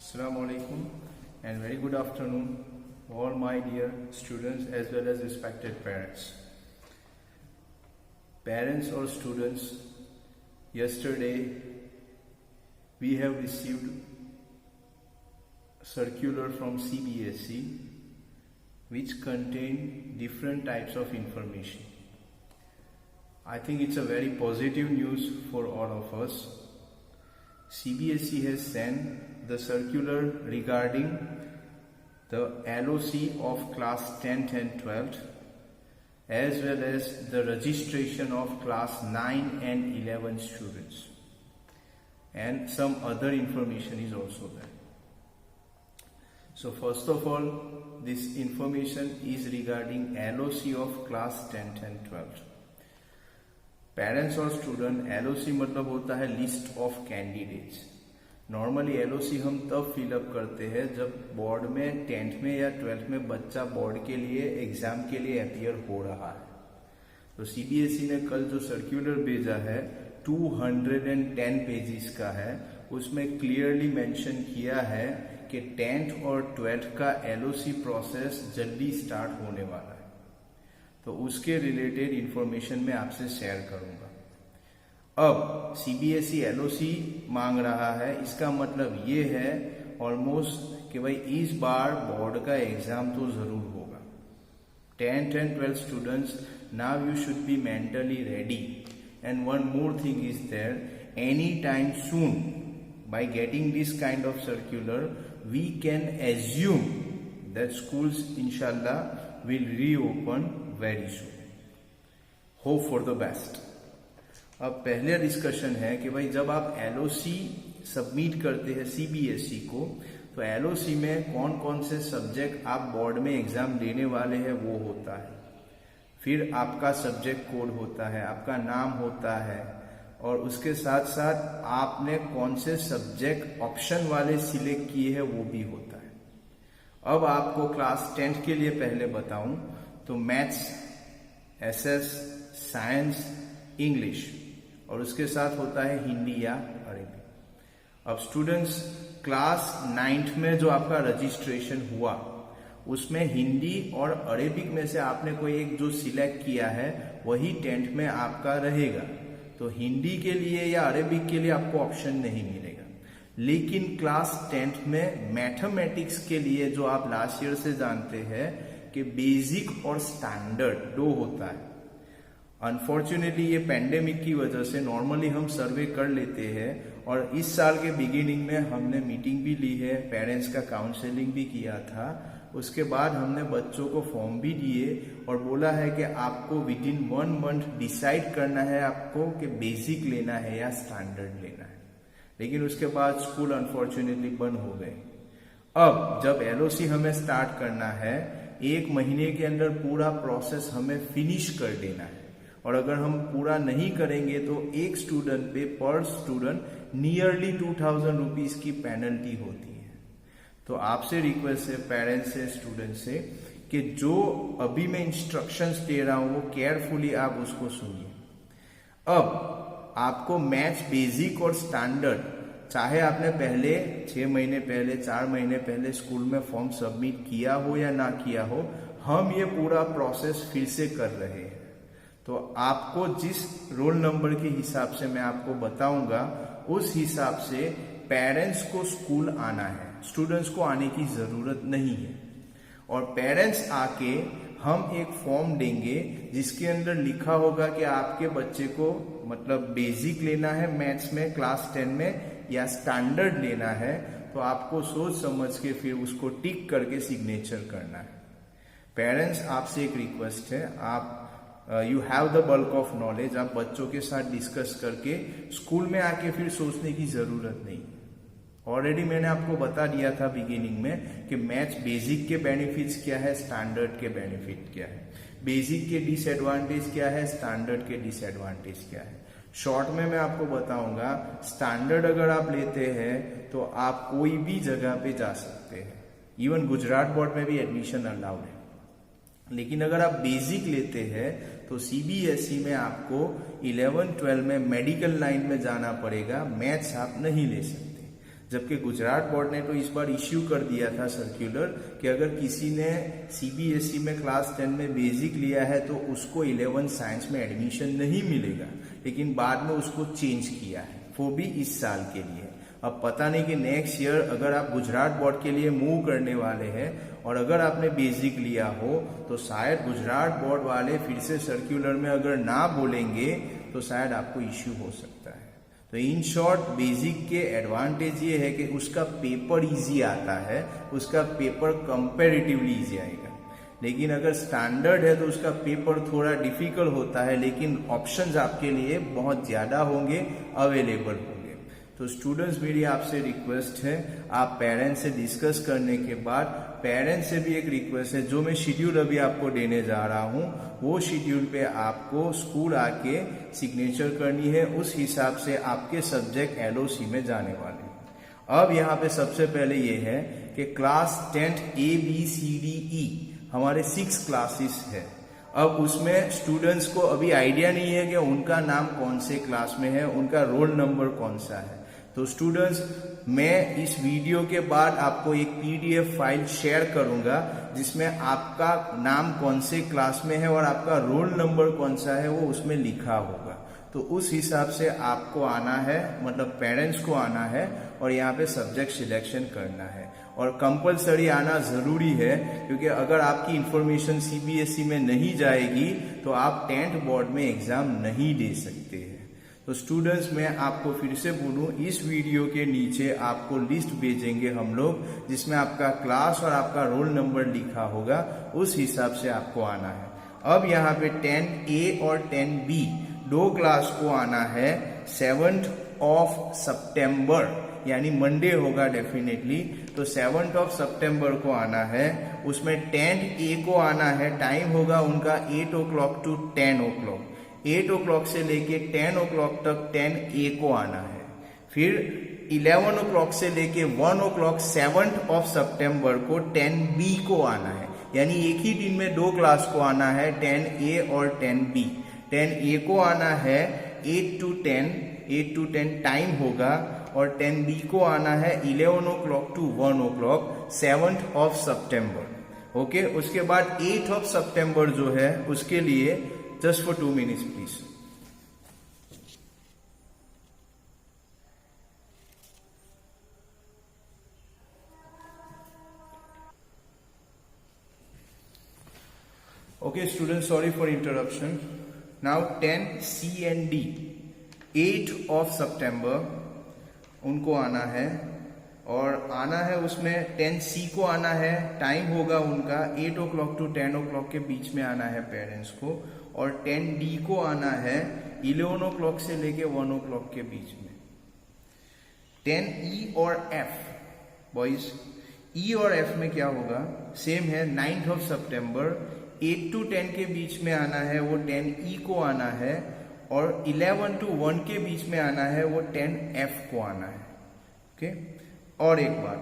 Assalamu alaikum and very good afternoon all my dear students as well as respected parents. Parents or students, yesterday we have received circular from CBSE which contain different types of information. I think it's a very positive news for all of us. CBSE has sent the circular regarding the LOC of class 10th and 12th as well as the registration of class 9 and 11 students, and some other information is also there. So first of all, this information is regarding LOC of class 10th and 12th. Parents और student LOC मतलब होता है list of candidates. Normally LOC हम तब fill up करते हैं जब board में 10th में या 12th में बच्चा बोर्ड के लिए एग्जाम के लिए अपीयर हो रहा है. तो CBSE ने कल जो सर्कुलर भेजा है 210 पेजेस का है, उसमें क्लियरली मेंशन किया है कि 10th और 12th का LOC प्रोसेस जल्दी स्टार्ट होने वाला है. तो उसके रिलेटेड इंफॉर्मेशन मैं आपसे शेयर करूंगा. अब CBSE LOC मांग रहा है, इसका मतलब ये है ऑलमोस्ट कि भाई इस बार बोर्ड का एग्जाम तो जरूर होगा. 10th and 12th students, now you should be mentally ready. And one more thing is there, any time soon by getting this kind of circular we can assume that schools इंशाल्लाह will reopen very soon. Hope for the best. अब पहले discussion है कि भाई जब आप LOC submit करते हैं CBSE को, तो LOC में कौन कौन से सब्जेक्ट आप बोर्ड में एग्जाम देने वाले हैं वो होता है. फिर आपका सब्जेक्ट कोड होता है, आपका नाम होता है, और उसके साथ साथ आपने कौन से सब्जेक्ट ऑप्शन वाले सिलेक्ट किए हैं वो भी होता है. अब आपको क्लास 10th के लिए पहले बताऊं तो मैथ्स, SS, साइंस, इंग्लिश, और उसके साथ होता है हिंदी या अरबी. अब स्टूडेंट्स, क्लास 9th में जो आपका रजिस्ट्रेशन हुआ उसमें हिंदी और अरेबिक में से आपने कोई एक जो सिलेक्ट किया है वही 10th में आपका रहेगा. तो हिंदी के लिए या अरेबिक के लिए आपको ऑप्शन नहीं मिलेगा. लेकिन क्लास 10th में मैथमेटिक्स के लिए जो आप लास्ट ईयर से जानते हैं कि बेसिक और स्टैंडर्ड 2 होता है. अनफॉर्चुनेटली ये पेंडेमिक की वजह से नॉर्मली हम सर्वे कर लेते हैं, और इस साल के बिगिनिंग में हमने मीटिंग भी ली है, पेरेंट्स का काउंसलिंग भी किया था. उसके बाद हमने बच्चों को फॉर्म भी दिए और बोला है कि आपको विद इन 1 मंथ डिसाइड करना है आपको कि बेसिक लेना है या स्टैंडर्ड लेना है. लेकिन उसके बाद स्कूल अनफॉर्चुनेटली बंद हो गए. अब जब LOC हमें स्टार्ट करना है, 1 महीने के अंदर पूरा प्रोसेस हमें फिनिश कर देना है, और अगर हम पूरा नहीं करेंगे तो एक स्टूडेंट पे पर स्टूडेंट नियरली 2000 रुपीज की पेनल्टी होती है. तो आपसे रिक्वेस्ट है पेरेंट्स से, स्टूडेंट से, कि जो अभी मैं इंस्ट्रक्शंस दे रहा हूं वो केयरफुली आप उसको सुनिए. अब आपको मैथ्स बेसिक और स्टैंडर्ड, चाहे आपने पहले 6 महीने पहले, 4 महीने पहले स्कूल में फॉर्म सबमिट किया हो या ना किया हो, हम ये पूरा प्रोसेस फिर से कर रहे हैं. तो आपको जिस रोल नंबर के हिसाब से मैं आपको बताऊंगा उस हिसाब से पेरेंट्स को स्कूल आना है, स्टूडेंट्स को आने की जरूरत नहीं है. और पेरेंट्स आके हम एक फॉर्म देंगे जिसके अंदर लिखा होगा कि आपके बच्चे को मतलब बेसिक लेना है मैथ्स में क्लास 10 में या स्टैंडर्ड लेना है. तो आपको सोच समझ के फिर उसको टिक करके सिग्नेचर करना है. पेरेंट्स, आपसे एक रिक्वेस्ट है, आप you have the bulk of knowledge, आप बच्चों के साथ डिस्कस करके स्कूल में आके फिर सोचने की जरूरत नहीं. ऑलरेडी मैंने आपको बता दिया था बिगिनिंग में कि मैथ्स बेसिक के बेनिफिट्स क्या है, स्टैंडर्ड के बेनिफिट क्या है, बेसिक के डिसएडवांटेज क्या है, स्टैंडर्ड के डिसएडवांटेज क्या है. शॉर्ट में मैं आपको बताऊंगा, स्टैंडर्ड अगर आप लेते हैं तो आप कोई भी जगह पे जा सकते हैं, इवन गुजरात बोर्ड में भी एडमिशन अलाउड है. लेकिन अगर आप बेसिक लेते हैं तो CBSE में आपको 11-12 में मेडिकल लाइन में जाना पड़ेगा, मैथ्स आप नहीं ले सकते. जबकि गुजरात बोर्ड ने तो इस बार इश्यू कर दिया था सर्क्यूलर कि अगर किसी ने सीबीएसई में क्लास 10 में बेसिक लिया है तो उसको 11 साइंस में एडमिशन नहीं मिलेगा, लेकिन बाद में उसको चेंज किया है, वो भी इस साल के लिए। अब पता नहीं कि नेक्स्ट ईयर अगर आप गुजरात बोर्ड के लिए मूव करने वाले हैं और अगर आपने बेसिक लिया हो तो शायद गुजरात बोर्ड वाले फिर से सर्क्यूलर में अगर ना बोलेंगे तो शायद आपको इश्यू हो सकता है। तो इन शॉर्ट बेसिक के एडवांटेज ये है कि उसका पेपर इजी आता है, उसका पेपर कंपैरेटिवली इजी आएगा। लेकिन अगर स्टैंडर्ड है तो उसका पेपर थोड़ा डिफिकल्ट होता है, लेकिन ऑप्शंस आपके लिए बहुत ज्यादा होंगे, अवेलेबल होंगे। तो स्टूडेंट्स, मेरी आपसे रिक्वेस्ट है, आप पेरेंट्स से डिस्कस करने के बाद पेरेंट्स से भी एक रिक्वेस्ट है, जो मैं शेड्यूल अभी आपको देने जा रहा हूं वो शेड्यूल पे आपको स्कूल आके सिग्नेचर करनी है, उस हिसाब से आपके सब्जेक्ट एलओसी में जाने वाले हैं। अब यहाँ पे सबसे पहले ये है कि क्लास 10 ABCDE हमारे 6 क्लासेस है। अब उसमें स्टूडेंट्स को अभी आइडिया नहीं है कि उनका नाम कौन से क्लास में है, उनका रोल नंबर कौन सा है। तो स्टूडेंट्स, मैं इस वीडियो के बाद आपको एक PDF फाइल शेयर करूंगा जिसमें आपका नाम कौन से क्लास में है और आपका रोल नंबर कौन सा है वो उसमें लिखा होगा। तो उस हिसाब से आपको आना है, मतलब पेरेंट्स को आना है और यहाँ पे सब्जेक्ट सिलेक्शन करना है। और कंपलसरी आना जरूरी है, क्योंकि अगर आपकी इंफॉर्मेशन सीबीएसई में नहीं जाएगी तो आप 10th बोर्ड में एग्जाम नहीं दे सकते हैं। तो स्टूडेंट्स, मैं आपको फिर से बोलूं, इस वीडियो के नीचे आपको लिस्ट भेजेंगे हम लोग, जिसमें आपका क्लास और आपका रोल नंबर लिखा होगा, उस हिसाब से आपको आना है। अब यहाँ पे 10A और 10B 2 क्लास को आना है 7th सितंबर, यानी मंडे होगा डेफिनेटली। तो 7th सितंबर को आना है। उसमें 10A को आना है, टाइम होगा उनका 8 o'clock to 10 o'clock। 8 o'clock से लेके 10 o'clock तक 10A को आना है। फिर 11 o'clock से लेके 1 o'clock 7th सितंबर को 10B को आना है, यानी एक ही दिन में 2 क्लास को आना है, 10A और 10B। 10A को आना है 8 to 10 टाइम होगा, और 10B को आना है 11 o'clock to 1 o'clock 7th September. Okay, उसके बाद 8th सितंबर जो है उसके लिए just for 2 minutes please. Okay students, sorry for interruption. Now 10C and D 8th सितंबर उनको आना है, और आना है उसमें 10C को आना है, टाइम होगा उनका 8 o'clock to 10 o'clock के बीच में आना है पेरेंट्स को, और 10D को आना है 11 o'clock से लेके 1 o'clock के बीच में। 10E और F बॉयज, E और F में क्या होगा, सेम है, 9th सितंबर 8 to 10 के बीच में आना है, वो 10E को आना है, और 11 to 1 के बीच में आना है, वो 10F को आना है। ओके, और एक बात,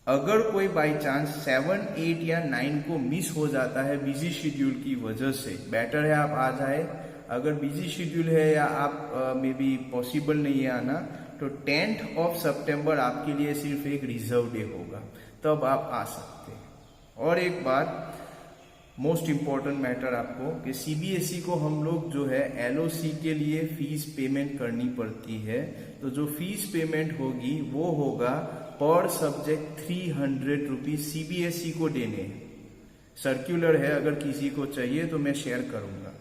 अगर कोई बाई चांस 7, 8 या 9 को मिस हो जाता है बिजी शेड्यूल की वजह से, बेटर है आप आ जाए। अगर बिजी शेड्यूल है या आप मे बी पॉसिबल नहीं है आना, तो 10th सितंबर आपके लिए सिर्फ एक रिजर्व डे होगा, तब आप आ सकते हैं। और एक बात, मोस्ट इम्पॉर्टेंट मैटर आपको, कि सीबीएसई को हम लोग जो है एलओसी के लिए फीस पेमेंट करनी पड़ती है। तो जो फीस पेमेंट होगी वो होगा पर सब्जेक्ट 300 रुपीज सीबीएसई को देने हैं। सर्क्यूलर है, अगर किसी को चाहिए तो मैं शेयर करूंगा।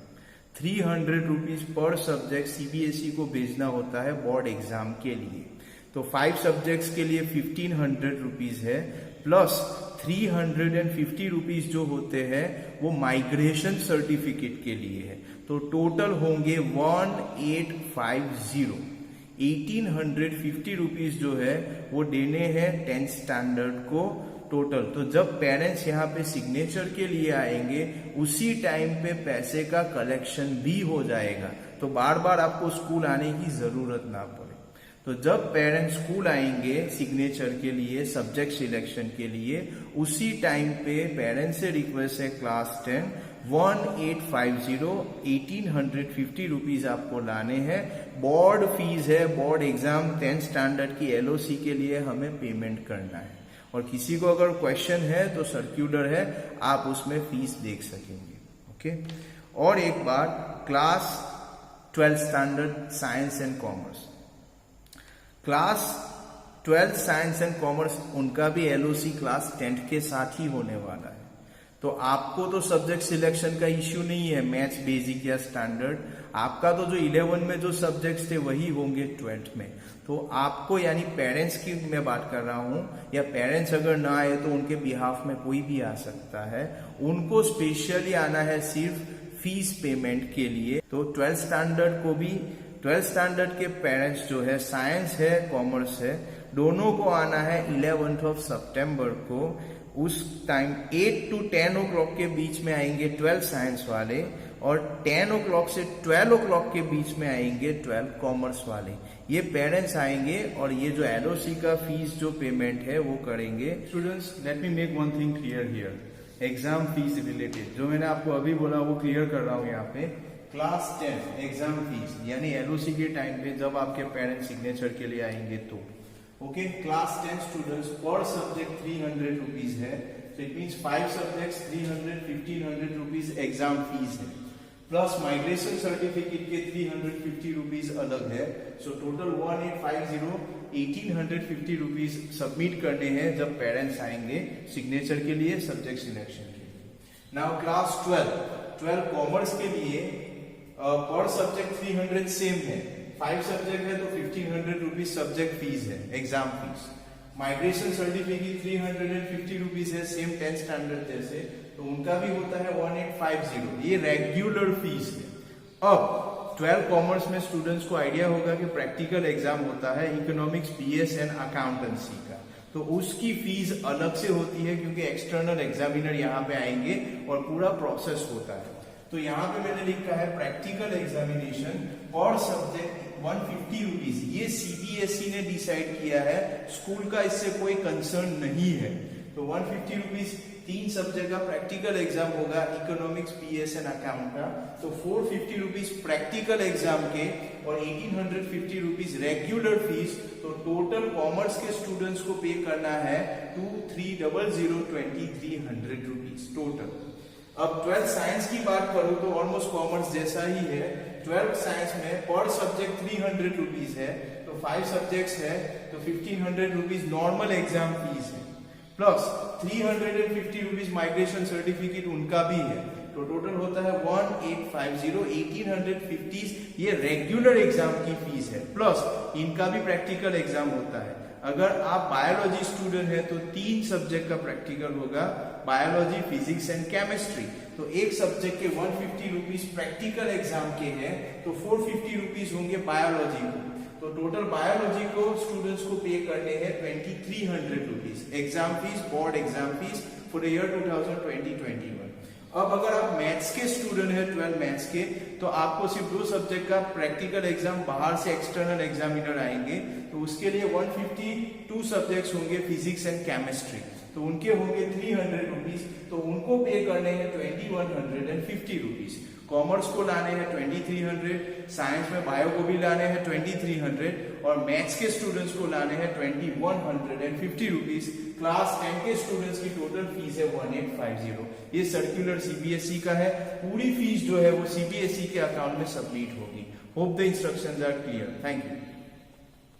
300 रुपीज पर सब्जेक्ट सीबीएसई को भेजना होता है बोर्ड एग्जाम के लिए। तो 5 सब्जेक्ट्स के लिए 1500 रुपीज है, प्लस 350 रुपीज जो होते हैं वो माइग्रेशन सर्टिफिकेट के लिए है। तो टोटल होंगे 1850। 1850 रुपीज जो है वो देने हैं 10th स्टैंडर्ड को टोटल। तो जब पेरेंट्स यहाँ पे सिग्नेचर के लिए आएंगे उसी टाइम पे पैसे का कलेक्शन भी हो जाएगा, तो बार बार आपको स्कूल आने की जरूरत ना पड़े। तो जब पेरेंट्स स्कूल आएंगे सिग्नेचर के लिए, सब्जेक्ट सिलेक्शन के लिए, उसी टाइम पे पेरेंट्स से रिक्वेस्ट है क्लास 10 1850 1850 रुपीज आपको लाने हैं। बोर्ड फीस है, बोर्ड एग्जाम 10th स्टैंडर्ड की LOC के लिए हमें पेमेंट करना है। और किसी को अगर क्वेश्चन है तो सर्क्यूलर है, आप उसमें फीस देख सकेंगे। ओके। और एक बात, class 12th standard science and commerce, class 12th science and commerce उनका भी LOC क्लास 10th के साथ ही होने वाला है। तो आपको तो सब्जेक्ट सिलेक्शन का इश्यू नहीं है, मैथ्स बेसिक या स्टैंडर्ड। आपका तो जो 11 में जो सब्जेक्ट्स थे वही होंगे 12th में। तो आपको, यानी पेरेंट्स की मैं बात कर रहा हूं, या पेरेंट्स अगर ना आए तो उनके बिहाफ में कोई भी आ सकता है, उनको स्पेशली आना है सिर्फ फीस पेमेंट के लिए। तो 12th स्टैंडर्ड को भी, 12th स्टैंडर्ड के पेरेंट्स जो है, साइंस है कॉमर्स है, दोनों को आना है 11 सितंबर को। उस टाइम 8 to 10 o'clock के बीच में आएंगे 12 साइंस वाले, और 10 o'clock से 12 o'clock के बीच में आएंगे 12 कॉमर्स वाले। ये पेरेंट्स आएंगे और ये जो LOC का फीस जो पेमेंट है वो करेंगे। Students, let me make one thing clear here, exam fees related जो मैंने आपको अभी बोला वो क्लियर कर रहा हूं यहाँ पे। क्लास 10 एग्जाम फीस यानी LOC के टाइम पे जब आपके पेरेंट्स सिग्नेचर के लिए आएंगे तो ओके, क्लास 10 स्टूडेंट्स पर सब्जेक्ट 300 रुपीज है। तो it means 5 subjects 300, 1500 rupees exam fees है, प्लस माइग्रेशन सर्टिफिकेट के 350 रुपीज अलग है। सो टोटल 1850 1850 रुपीज सबमिट करने हैं जब पेरेंट्स आएंगे सिग्नेचर के लिए, सब्जेक्ट सिलेक्शन के लिए। नाउ क्लास 12 कॉमर्स के लिए पर सब्जेक्ट 300 सेम है, 5 सब्जेक्ट है तो 1500 रुपीज सब्जेक्ट फीस है, exam fees. Migration certificate 350 rupees है, सेम 10th स्टैंडर्ड जैसे, तो उनका भी होता है 1850, ये रेगुलर फीस है। अब 12 कॉमर्स में स्टूडेंट्स को आइडिया होगा कि प्रैक्टिकल एग्जाम होता है इकोनॉमिक्स, BS एंड अकाउंटेंसी का, तो उसकी फीस अलग से होती है क्योंकि एक्सटर्नल एग्जामिनर यहाँ पे आएंगे और पूरा प्रोसेस होता है। तो यहाँ पे मैंने लिखा है प्रैक्टिकल एग्जामिनेशन पर सब्जेक्ट 150 रुपीज, ये CBSE ने डिसाइड किया है, स्कूल का इससे कोई कंसर्न नहीं है। तो 150 रुपीज 3 सब्जेक्ट का प्रैक्टिकल एग्जाम होगा, इकोनॉमिक्स, BS एंड अकाउंट का। तो 450 रुपीज प्रैक्टिकल एग्जाम के और 1850 रुपीज रेगुलर फीस। तो टोटल कॉमर्स के स्टूडेंट्स को पे करना है 2300 रुपीज टोटल। अब 12th साइंस की बात करूं तो ऑलमोस्ट कॉमर्स जैसा ही है। 12th साइंस में पर सब्जेक्ट 300 रुपीज है, तो 5 सब्जेक्ट्स है तो 1500 रुपीज नॉर्मल एग्जाम फीस है, प्लस 350 रुपीज माइग्रेशन सर्टिफिकेट उनका भी है। तो टोटल होता है 1850 1850, ये रेगुलर एग्जाम की फीस है, प्लस इनका भी प्रैक्टिकल एग्जाम होता है। अगर आप बायोलॉजी स्टूडेंट है तो 3 सब्जेक्ट का प्रैक्टिकल होगा, बायोलॉजी, फिजिक्स एंड केमिस्ट्री। तो एक सब्जेक्ट के 150 रुपीज प्रैक्टिकल एग्जाम के हैं, तो 450 रुपीज होंगे बायोलॉजी को। तो टोटल बायोलॉजी को स्टूडेंट्स को पे करने हैं 2300 rupees exam fees, board exam fees for the year 2020-21। अब अगर आप मैथ्स के स्टूडेंट है, 12 मैथ्स के, तो आपको सिर्फ 2 सब्जेक्ट का प्रैक्टिकल एग्जाम बाहर से एक्सटर्नल एग्जामिनर आएंगे, तो उसके लिए 152 सब्जेक्ट्स होंगे, फिजिक्स एंड केमिस्ट्री, तो उनके होंगे 300 रुपीज। तो उनको पे करने हैं 2150 रुपीज। कॉमर्स को लाने हैं 2300, साइंस में बायो को भी लाने हैं 2300, और मैथ्स के स्टूडेंट्स को लाने हैं 2150 रुपीज। क्लास 10 के स्टूडेंट्स की टोटल फीस है 1850। ये सर्कुलर CBSE का है, पूरी फीस जो है वो CBSE के अकाउंट में सबमिट होगी। Hope the instructions are clear. Thank you.